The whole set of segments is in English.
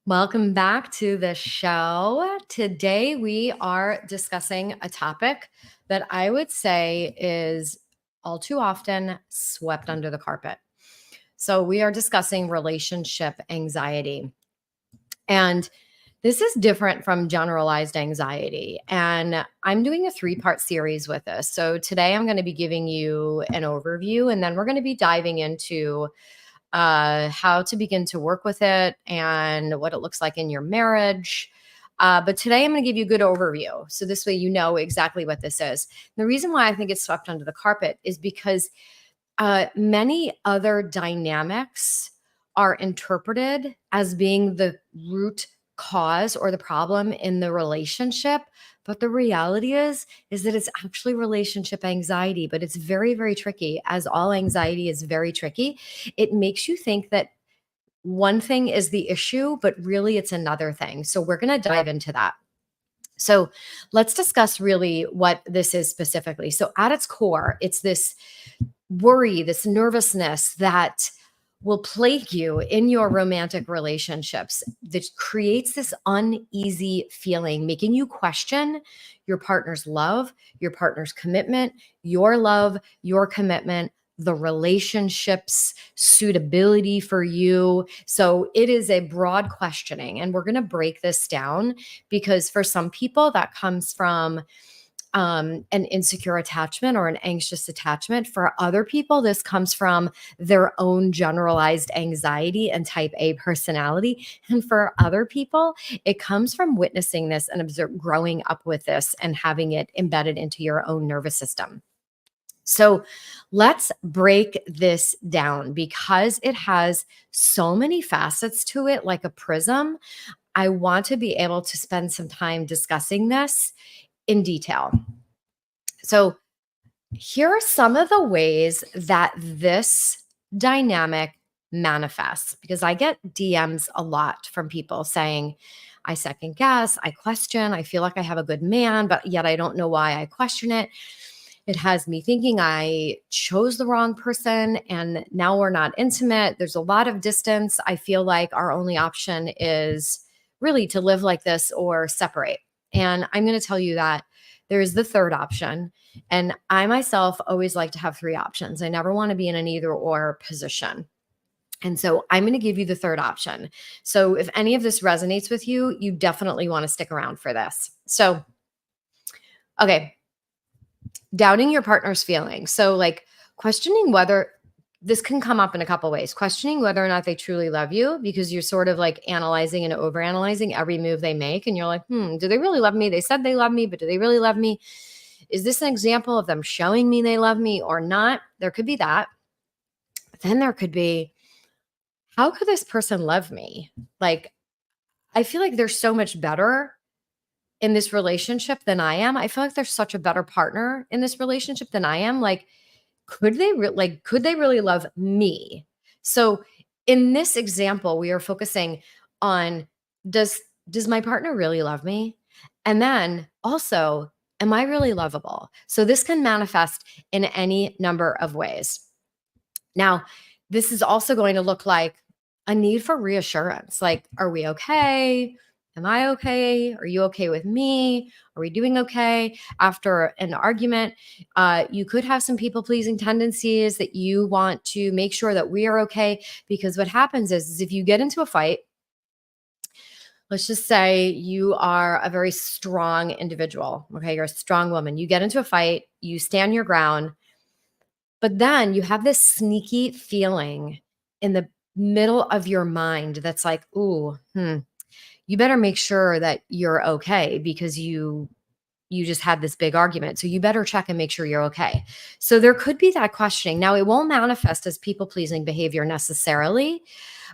Welcome back to the show. Today, we are discussing a topic that I would say is all too often swept under the carpet. So, we are discussing relationship anxiety. And this is different from generalized anxiety. And I'm doing a 3-part series with this. So, today I'm going to be giving you an overview, and then we're going to be diving into how to begin to work with it and what it looks like in your marriage. But today I'm going to give you a good overview. So this way you know exactly what this is. The reason why I think it's swept under the carpet is because many other dynamics are interpreted as being the root cause or the problem in the relationship. But the reality is that it's actually relationship anxiety, but it's very, very tricky, as all anxiety is very tricky. It makes you think that one thing is the issue, but really it's another thing. So we're going to dive into that. So let's discuss really what this is specifically. So at its core, it's this worry, this nervousness that will plague you in your romantic relationships that creates this uneasy feeling, making you question your partner's love, your partner's commitment, your love, your commitment, the relationship's suitability for you. So it is a broad questioning. And we're going to break this down because for some people, that comes from an insecure attachment or an anxious attachment. For other people, this comes from their own generalized anxiety and type A personality. And for other people, it comes from witnessing this and growing up with this and having it embedded into your own nervous system. So let's break this down because it has so many facets to it, like a prism. I want to be able to spend some time discussing this in detail. So, here are some of the ways that this dynamic manifests because I get DMs a lot from people saying, I second guess, I question, I feel like I have a good man, but yet I don't know why I question it. It has me thinking I chose the wrong person and now we're not intimate. There's a lot of distance. I feel like our only option is really to live like this or separate. And I'm going to tell you that there is the third option. And I myself always like to have 3 options. I never want to be in an either or position. And so I'm going to give you the third option. So if any of this resonates with you, you definitely want to stick around for this. So, okay, doubting your partner's feelings. So, like, questioning whether this can come up in a couple ways. Questioning whether or not they truly love you because you're sort of like analyzing and overanalyzing every move they make. And you're like, do they really love me? They said they love me, but do they really love me? Is this an example of them showing me they love me or not? There could be that. But then there could be, how could this person love me? Like, I feel like they're so much better in this relationship than I am. I feel like they're such a better partner in this relationship than I am. Like, could they really love me? So in this example, we are focusing on does my partner really love me? And then also, am I really lovable? So this can manifest in any number of ways. Now, this is also going to look like a need for reassurance. Like, are we okay? Am I okay? Are you okay with me? Are we doing okay? After an argument, you could have some people pleasing tendencies that you want to make sure that we are okay. Because what happens is if you get into a fight, let's just say you are a very strong individual. Okay. You're a strong woman. You get into a fight, you stand your ground, but then you have this sneaky feeling in the middle of your mind that's like, ooh, you better make sure that you're okay because you just had this big argument. So you better check and make sure you're okay. So there could be that questioning. Now, it won't manifest as people pleasing behavior necessarily,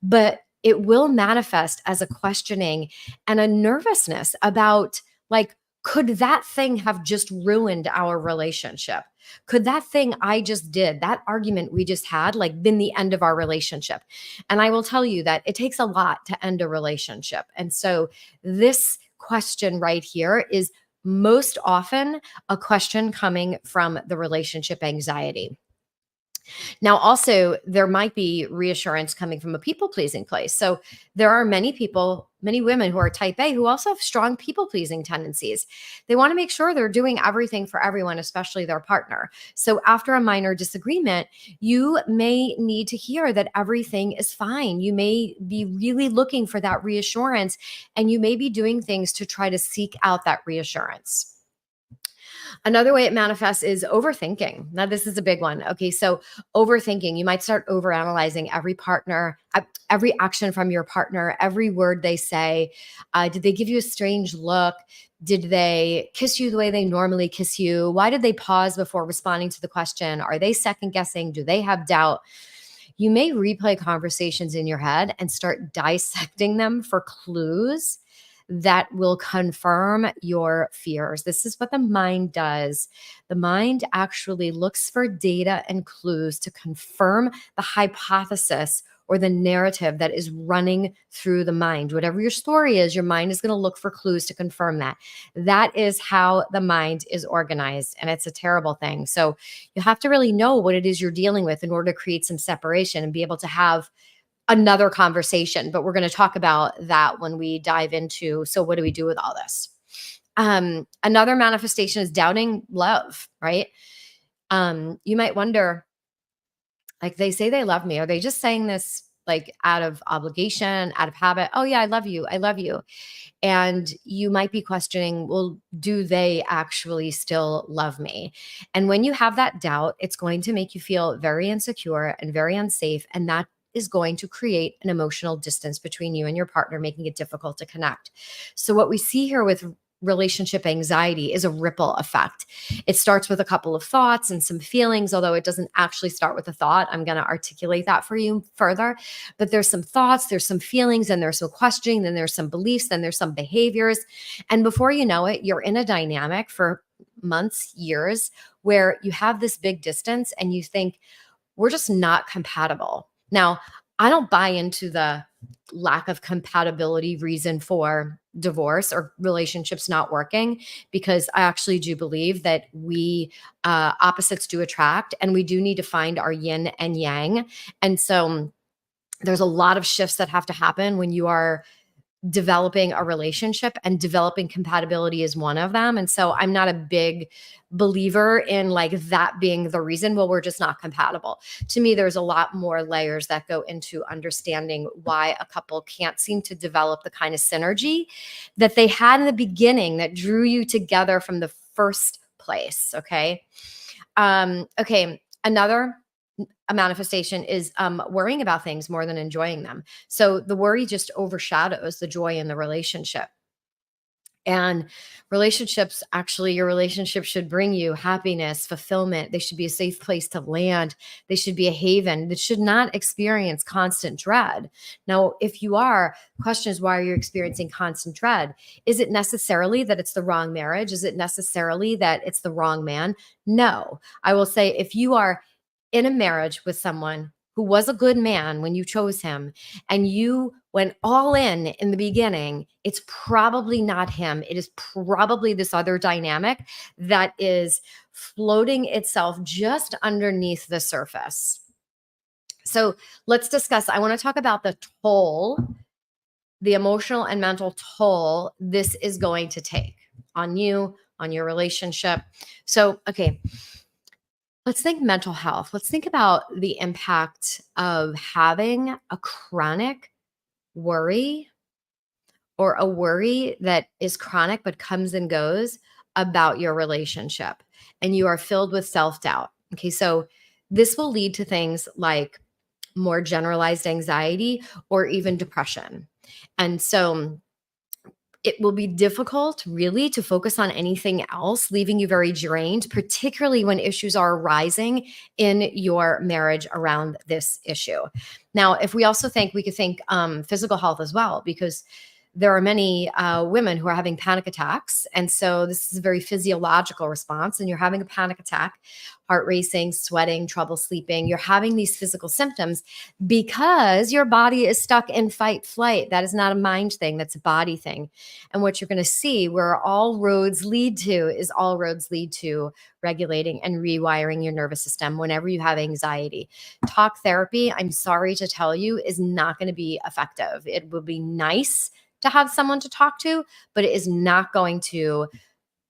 but it will manifest as a questioning and a nervousness about, like, could that thing have just ruined our relationship? Could that thing I just did, that argument we just had, like, been the end of our relationship? And I will tell you that it takes a lot to end a relationship. And so this question right here is most often a question coming from the relationship anxiety. Now, also, there might be reassurance coming from a people pleasing place. So, there are many people, many women who are type A who also have strong people pleasing tendencies. They want to make sure they're doing everything for everyone, especially their partner. So after a minor disagreement, you may need to hear that everything is fine. You may be really looking for that reassurance, and you may be doing things to try to seek out that reassurance. Another way it manifests is overthinking. Now, this is a big one. Okay, so overthinking, you might start overanalyzing every action from your partner, every word they say. Did they give you a strange look? Did they kiss you the way they normally kiss you? Why did they pause before responding to the question? Are they second guessing? Do they have doubt? You may replay conversations in your head and start dissecting them for clues that will confirm your fears. This is what the mind does. The mind actually looks for data and clues to confirm the hypothesis or the narrative that is running through the mind. Whatever your story is, your mind is going to look for clues to confirm that. That is how the mind is organized, and it's a terrible thing. So you have to really know what it is you're dealing with in order to create some separation and be able to have another conversation. But we're going to talk about that when we dive into, so what do we do with all this? Another manifestation is doubting love, right? You might wonder, like, they say they love me. Are they just saying this like out of obligation, out of habit? Oh yeah, I love you. I love you. And you might be questioning, well, do they actually still love me? And when you have that doubt, it's going to make you feel very insecure and very unsafe. And that is going to create an emotional distance between you and your partner, making it difficult to connect. So, what we see here with relationship anxiety is a ripple effect. It starts with a couple of thoughts and some feelings, although it doesn't actually start with a thought. I'm going to articulate that for you further. But there's some thoughts, there's some feelings, and there's some questioning, then there's some beliefs, then there's some behaviors. And before you know it, you're in a dynamic for months, years, where you have this big distance and you think, we're just not compatible. Now, I don't buy into the lack of compatibility reason for divorce or relationships not working, because I actually do believe that we opposites do attract, and we do need to find our yin and yang. And so there's a lot of shifts that have to happen when you are developing a relationship, and developing compatibility is one of them. And so I'm not a big believer in like that being the reason, well, we're just not compatible. To me, there's a lot more layers that go into understanding why a couple can't seem to develop the kind of synergy that they had in the beginning that drew you together from the first place. Okay. Another a manifestation is worrying about things more than enjoying them. So the worry just overshadows the joy in the relationship. And relationships, actually, your relationship should bring you happiness, fulfillment. They should be a safe place to land. They should be a haven. That should not experience constant dread. Now, if you are, the question is, why are you experiencing constant dread? Is it necessarily that it's the wrong marriage? Is it necessarily that it's the wrong man? No. I will say, if you are in a marriage with someone who was a good man when you chose him, and you went all in the beginning, it's probably not him. It is probably this other dynamic that is floating itself just underneath the surface. So let's discuss. I want to talk about the toll, the emotional and mental toll this is going to take on you, on your relationship. So, okay. Let's think mental health. Let's think about the impact of having a chronic worry, or a worry that is chronic but comes and goes about your relationship, and you are filled with self-doubt. Okay, so this will lead to things like more generalized anxiety or even depression. And so it will be difficult really to focus on anything else, leaving you very drained, particularly when issues are arising in your marriage around this issue. Now, if we also think, we could think physical health as well, because there are many women who are having panic attacks. And so this is a very physiological response. And you're having a panic attack, heart racing, sweating, trouble sleeping. You're having these physical symptoms because your body is stuck in fight flight. That is not a mind thing, that's a body thing. And what you're going to see, where all roads lead to, is all roads lead to regulating and rewiring your nervous system whenever you have anxiety. Talk therapy, I'm sorry to tell you, is not going to be effective. It will be nice to have someone to talk to, but it is not going to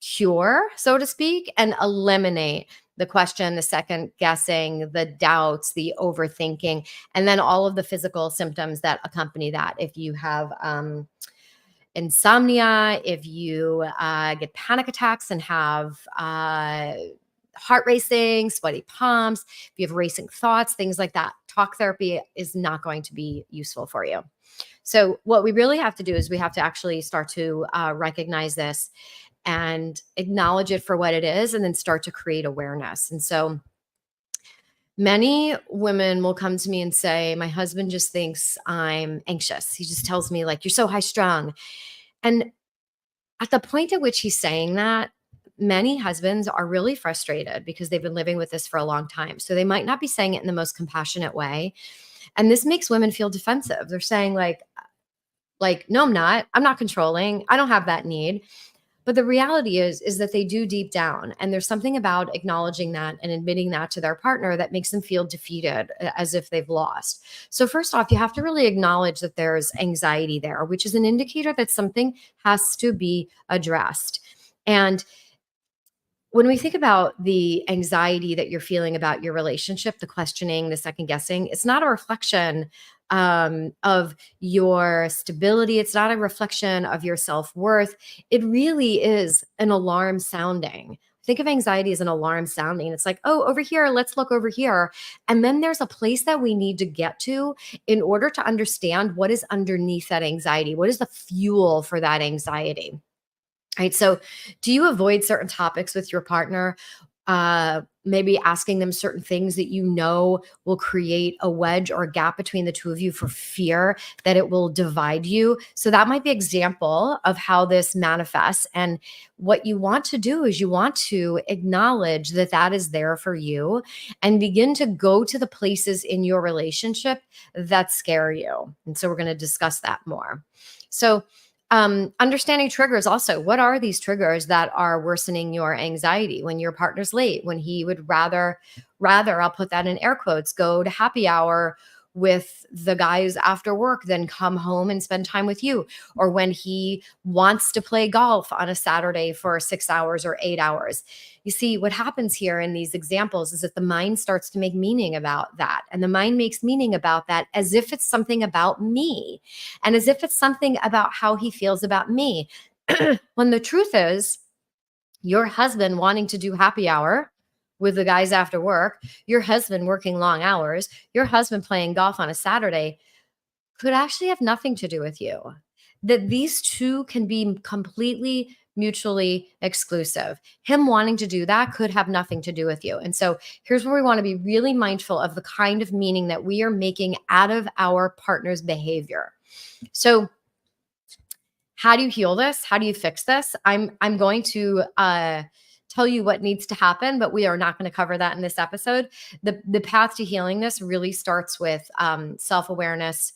cure, so to speak, and eliminate the question, the second guessing, the doubts, the overthinking, and then all of the physical symptoms that accompany that. If you have insomnia, if you get panic attacks and have heart racing, sweaty palms, if you have racing thoughts, things like that, talk therapy is not going to be useful for you. So, what we really have to do is we have to actually start to recognize this and acknowledge it for what it is, and then start to create awareness. And so, many women will come to me and say, my husband just thinks I'm anxious. He just tells me, like, you're so high strung. And at the point at which he's saying that, many husbands are really frustrated because they've been living with this for a long time. So they might not be saying it in the most compassionate way. And this makes women feel defensive. They're saying, like, no, I'm not. I'm not controlling. I don't have that need. But the reality is that they do deep down. And there's something about acknowledging that and admitting that to their partner that makes them feel defeated, as if they've lost. So first off, you have to really acknowledge that there's anxiety there, which is an indicator that something has to be addressed. And when we think about the anxiety that you're feeling about your relationship, the questioning, the second guessing, it's not a reflection of your stability. It's not a reflection of your self worth. It really is an alarm sounding. Think of anxiety as an alarm sounding. It's like, oh, over here, let's look over here. And then there's a place that we need to get to in order to understand what is underneath that anxiety. What is the fuel for that anxiety? Right. So, do you avoid certain topics with your partner? Maybe asking them certain things that you know will create a wedge or a gap between the two of you for fear that it will divide you. So that might be an example of how this manifests. And what you want to do is you want to acknowledge that that is there for you and begin to go to the places in your relationship that scare you. And so we're going to discuss that more. So understanding triggers also. What are these triggers that are worsening your anxiety? When your partner's late, when he would rather, I'll put that in air quotes, go to happy hour with the guys after work than come home and spend time with you, or when he wants to play golf on a Saturday for 6 hours or 8 hours. You see, what happens here in these examples is that the mind starts to make meaning about that. And the mind makes meaning about that as if it's something about me and as if it's something about how he feels about me. When the truth is, your husband wanting to do happy hour with the guys after work, your husband working long hours, your husband playing golf on a Saturday could actually have nothing to do with you. That these two can be completely mutually exclusive. Him wanting to do that could have nothing to do with you. And so here's where we want to be really mindful of the kind of meaning that we are making out of our partner's behavior. So how do you heal this? How do you fix this? I'm going to tell you what needs to happen, but we are not going to cover that in this episode. The path to healing this really starts with self-awareness,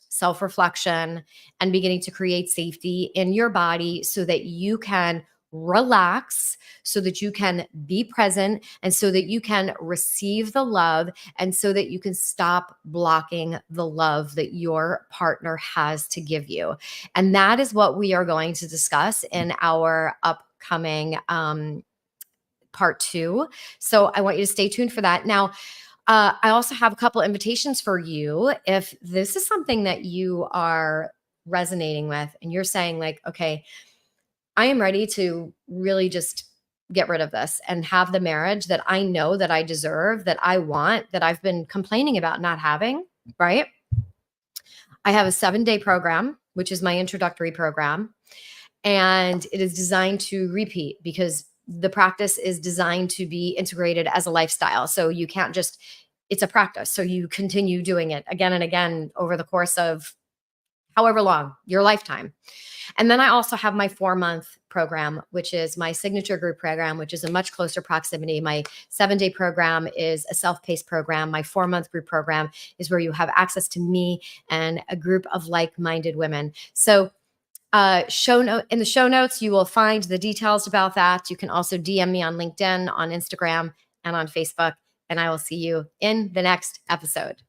self-reflection, and beginning to create safety in your body so that you can relax, so that you can be present, and so that you can receive the love, and so that you can stop blocking the love that your partner has to give you. And that is what we are going to discuss in our upcoming part 2. So I want you to stay tuned for that. Now, I also have a couple invitations for you. If this is something that you are resonating with and you're saying, like, okay, I am ready to really just get rid of this and have the marriage that I know that I deserve, that I want, that I've been complaining about not having, right? I have a 7-day program, which is my introductory program. And it is designed to repeat because the practice is designed to be integrated as a lifestyle. So you can't just, it's a practice. So you continue doing it again and again over the course of however long, your lifetime. And then I also have my 4-month program, which is my signature group program, which is a much closer proximity. My 7-day program is a self-paced program. My 4-month group program is where you have access to me and a group of like-minded women. So in the show notes, you will find the details about that. You can also DM me on LinkedIn, on Instagram, and on Facebook. And I will see you in the next episode.